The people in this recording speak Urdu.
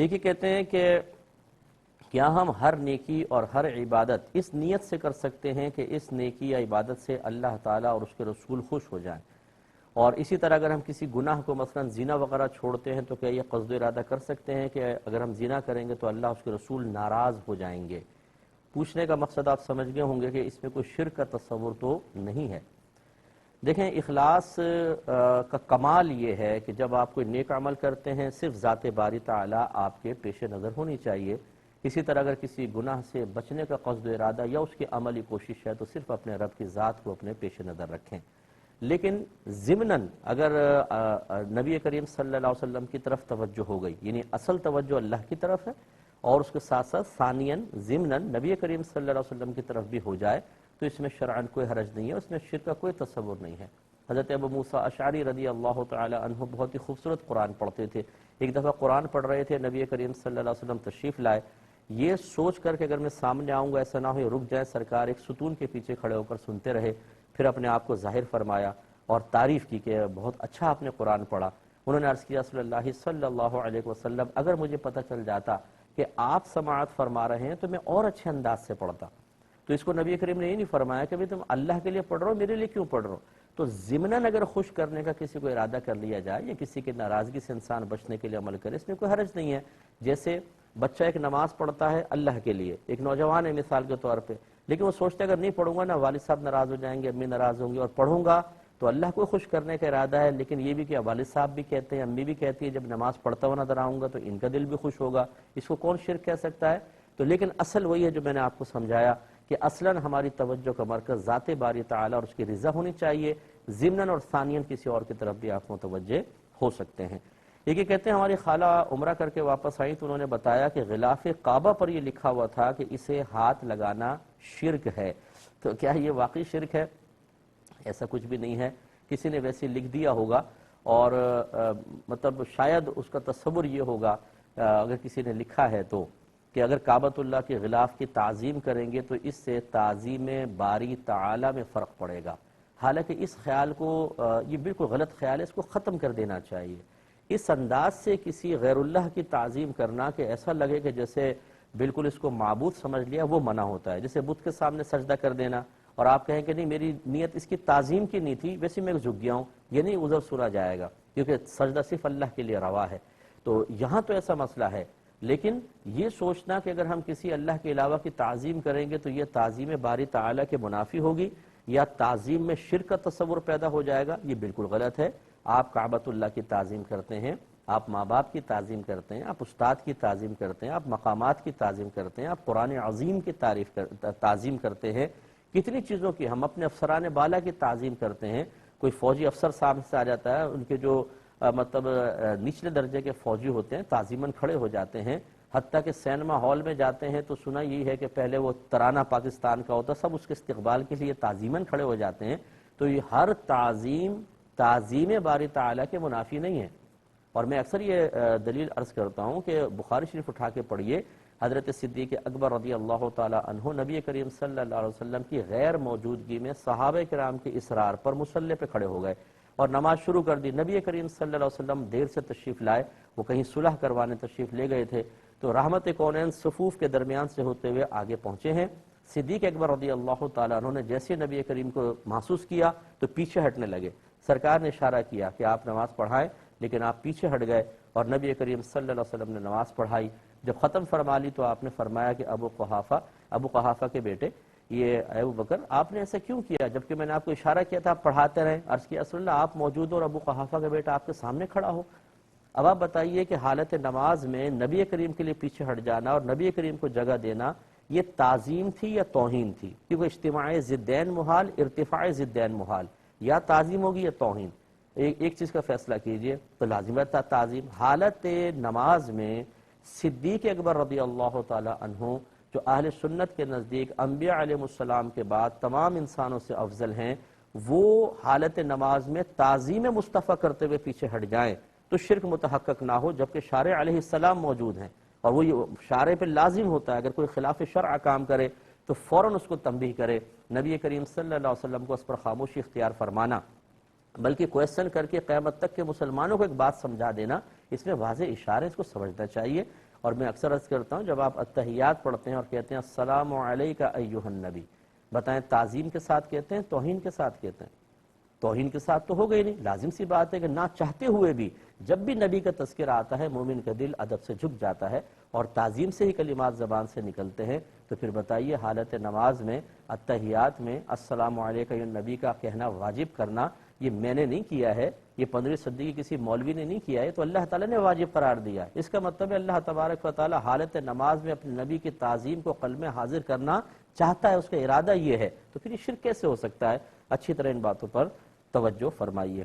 ایک ہی کہتے ہیں کہ کیا ہم ہر نیکی اور ہر عبادت اس نیت سے کر سکتے ہیں کہ اس نیکی یا عبادت سے اللہ تعالیٰ اور اس کے رسول خوش ہو جائیں، اور اسی طرح اگر ہم کسی گناہ کو مثلا زنا وغیرہ چھوڑتے ہیں تو کیا یہ قصد و ارادہ کر سکتے ہیں کہ اگر ہم زنا کریں گے تو اللہ اس کے رسول ناراض ہو جائیں گے؟ پوچھنے کا مقصد آپ سمجھ گئے ہوں گے کہ اس میں کوئی شرک کا تصور تو نہیں ہے۔ دیکھیں، اخلاص کا کمال یہ ہے کہ جب آپ کوئی نیک عمل کرتے ہیں صرف ذات باری تعالیٰ آپ کے پیش نظر ہونی چاہیے۔ اسی طرح اگر کسی گناہ سے بچنے کا قصد و ارادہ یا اس کی عملی کوشش ہے تو صرف اپنے رب کی ذات کو اپنے پیش نظر رکھیں۔ لیکن ضمناً اگر نبی کریم صلی اللہ علیہ وسلم کی طرف توجہ ہو گئی، یعنی اصل توجہ اللہ کی طرف ہے، اور اس کے ساتھ ساتھ ثانیاً ضمناً نبی کریم صلی اللہ علیہ وسلم کی طرف بھی ہو جائے تو اس میں شرعاً کوئی حرج نہیں ہے، اس میں شرک کا کوئی تصور نہیں ہے۔ حضرت ابو موسیٰ اشعری رضی اللہ تعالی عنہ بہت ہی خوبصورت قرآن پڑھتے تھے۔ ایک دفعہ قرآن پڑھ رہے تھے، نبی کریم صلی اللہ علیہ وسلم تشریف لائے، یہ سوچ کر کہ اگر میں سامنے آؤں گا ایسا نہ ہو رک جائیں، سرکار ایک ستون کے پیچھے کھڑے ہو کر سنتے رہے، پھر اپنے آپ کو ظاہر فرمایا اور تعریف کی کہ بہت اچھا آپ نے قرآن پڑھا۔ انہوں نے عرض کیا رسول اللہ صلی اللہ علیہ وسلم اگر مجھے پتہ چل جاتا کہ آپ سماعت فرما رہے ہیں تو میں اور اچھے انداز سے پڑھتا۔ تو اس کو نبی کریم نے یہ نہیں فرمایا کہ تم اللہ کے لیے پڑھ رہے ہو، میرے لیے کیوں پڑھ رہے ہو؟ تو ضمناً اگر خوش کرنے کا کسی کو ارادہ کر لیا جائے یا کسی کی ناراضگی سے انسان بچنے کے لیے عمل کرے، اس میں کوئی حرج نہیں ہے۔ جیسے بچہ ایک نماز پڑھتا ہے اللہ کے لیے، ایک نوجوان ہے مثال کے طور پہ، لیکن وہ سوچتا ہے اگر نہیں پڑھوں گا نا والد صاحب ناراض ہو جائیں گے، امی ناراض ہوں گی، اور پڑھوں گا تو اللہ کو خوش کرنے کا ارادہ ہے، لیکن یہ بھی کہ والد صاحب بھی کہتے ہیں، امی بھی کہتی ہے جب نماز پڑھتا ہوا نظر آؤں گا تو ان کا دل بھی خوش ہوگا، اس کو کون شرک کہہ سکتا ہے؟ تو لیکن اصل وہی ہے جو میں نے آپ کو سمجھایا کہ اصلاً ہماری توجہ کا مرکز ذات باری تعالیٰ اور اس کی رضا ہونی چاہیے، ضمناً اور ثانیاً کسی اور کی طرف بھی آپ متوجہ ہو سکتے ہیں۔ یہ کہتے ہیں ہماری خالہ عمرہ کر کے واپس آئی تو انہوں نے بتایا کہ غلاف کعبہ پر یہ لکھا ہوا تھا کہ اسے ہاتھ لگانا شرک ہے، تو کیا یہ واقعی شرک ہے؟ ایسا کچھ بھی نہیں ہے، کسی نے ویسے لکھ دیا ہوگا، اور مطلب شاید اس کا تصور یہ ہوگا اگر کسی نے لکھا ہے تو کہ اگر کعبۃ اللہ کے غلاف کی تعظیم کریں گے تو اس سے تعظیم باری تعالی میں فرق پڑے گا۔ حالانکہ اس خیال کو یہ بالکل غلط خیال ہے، اس کو ختم کر دینا چاہیے۔ اس انداز سے کسی غیر اللہ کی تعظیم کرنا کہ ایسا لگے کہ جیسے بالکل اس کو معبود سمجھ لیا، وہ منع ہوتا ہے۔ جیسے بت کے سامنے سجدہ کر دینا اور آپ کہیں کہ نہیں میری نیت اس کی تعظیم کی نہیں تھی، ویسے میں جھک گیا ہوں، یہ نہیں عذر سنا جائے گا، کیونکہ سجدہ صرف اللہ کے لیے روا ہے۔ تو یہاں تو ایسا مسئلہ ہے، لیکن یہ سوچنا کہ اگر ہم کسی اللہ کے علاوہ کی تعظیم کریں گے تو یہ تعظیم باری تعالیٰ کے منافی ہوگی یا تعظیم میں شرک کا تصور پیدا ہو جائے گا، یہ بالکل غلط ہے۔ آپ کعبۃ اللہ کی تعظیم کرتے ہیں، آپ ماں باپ کی تعظیم کرتے ہیں، آپ استاد کی تعظیم کرتے ہیں، آپ مقامات کی تعظیم کرتے ہیں، آپ قرآن عظیم کی تعظیم کرتے ہیں، کتنی چیزوں کی، ہم اپنے افسران بالا کی تعظیم کرتے ہیں۔ کوئی فوجی افسر سامنے سے آ جاتا ہے، ان کے جو مطلب نچلے درجے کے فوجی ہوتے ہیں تعظیماً کھڑے ہو جاتے ہیں، حتیٰ کہ سینما ہال میں جاتے ہیں تو سنا یہی ہے کہ پہلے وہ ترانہ پاکستان کا ہوتا، سب اس کے استقبال کے لیے تعظیماً کھڑے ہو جاتے ہیں۔ تو یہ ہر تعظیم باری تعالیٰ کے منافی نہیں ہے۔ اور میں اکثر یہ دلیل عرض کرتا ہوں کہ بخاری شریف اٹھا کے پڑھیے، حضرت صدیق اکبر رضی اللہ تعالی عنہ نبی کریم صلی اللہ علیہ وسلم کی غیر موجودگی میں صحابہ کرام کے اصرار پر مصلی پہ کھڑے ہو گئے اور نماز شروع کر دی۔ نبی کریم صلی اللہ علیہ وسلم دیر سے تشریف لائے، وہ کہیں صلح کروانے تشریف لے گئے تھے، تو رحمت کونین صفوف کے درمیان سے ہوتے ہوئے آگے پہنچے ہیں۔ صدیق اکبر رضی اللہ تعالیٰ عنہ نے جیسے نبی کریم کو محسوس کیا تو پیچھے ہٹنے لگے۔ سرکار نے اشارہ کیا کہ آپ نماز پڑھائیں، لیکن آپ پیچھے ہٹ گئے اور نبی کریم صلی اللہ علیہ وسلم نے نماز پڑھائی۔ جب ختم فرما لی تو آپ نے فرمایا کہ ابو قحافہ کے بیٹے یہ ابو بکر آپ نے ایسا کیوں کیا جبکہ میں نے آپ کو اشارہ کیا تھا آپ پڑھاتے رہیں؟ عرض کیا رسول اللہ آپ موجود ہو اور ابو قحافہ کا بیٹا آپ کے سامنے کھڑا ہو۔ اب آپ بتائیے کہ حالت نماز میں نبی کریم کے لیے پیچھے ہٹ جانا اور نبی کریم کو جگہ دینا یہ تعظیم تھی یا توہین تھی؟ کیونکہ اجتماع ضدین محال، ارتفاع ضدین محال، یا تعظیم ہوگی یا توہین، ایک چیز کا فیصلہ کیجئے۔ تو لازم ہے تعظیم۔ حالت نماز میں صدیق اکبر رضی اللہ تعالی عنہ جو اہل سنت کے نزدیک انبیاء علیہ السلام کے بعد تمام انسانوں سے افضل ہیں، وہ حالت نماز میں تعظیم مصطفیٰ کرتے ہوئے پیچھے ہٹ جائیں تو شرک متحقق نہ ہو، جبکہ شارع علیہ السلام موجود ہیں، اور وہ شارع پہ لازم ہوتا ہے اگر کوئی خلاف شرع کام کرے تو فوراً اس کو تنبیہ کرے۔ نبی کریم صلی اللہ علیہ وسلم کو اس پر خاموشی اختیار فرمانا، بلکہ کویسچن کر کے قیامت تک کے مسلمانوں کو ایک بات سمجھا دینا، اس میں واضح اشارے، اس کو سمجھنا چاہیے۔ اور میں اکثر عرض کرتا ہوں جب آپ التحیات پڑھتے ہیں اور کہتے ہیں السلام علیک ایھا النبی، بتائیں تعظیم کے ساتھ کہتے ہیں توہین کے ساتھ کہتے ہیں؟ توہین کے ساتھ تو ہو گئی نہیں، لازم سی بات ہے کہ نہ چاہتے ہوئے بھی جب بھی نبی کا تذکرہ آتا ہے مومن کا دل ادب سے جھک جاتا ہے اور تعظیم سے ہی کلمات زبان سے نکلتے ہیں، تو پھر بتائیے حالت نماز میں التحیات میں السلام علیک یا نبی کا کہنا واجب کرنا، یہ میں نے نہیں کیا ہے، یہ 15ویں صدی کی کسی مولوی نے نہیں کیا ہے، تو اللہ تعالیٰ نے واجب قرار دیا ہے۔ اس کا مطلب ہے اللہ تبارک و تعالیٰ حالت نماز میں اپنے نبی کی تعظیم کو قلب میں حاضر کرنا چاہتا ہے، اس کا ارادہ یہ ہے، تو پھر یہ شرک کیسے ہو سکتا ہے؟ اچھی طرح ان باتوں پر توجہ فرمائیے۔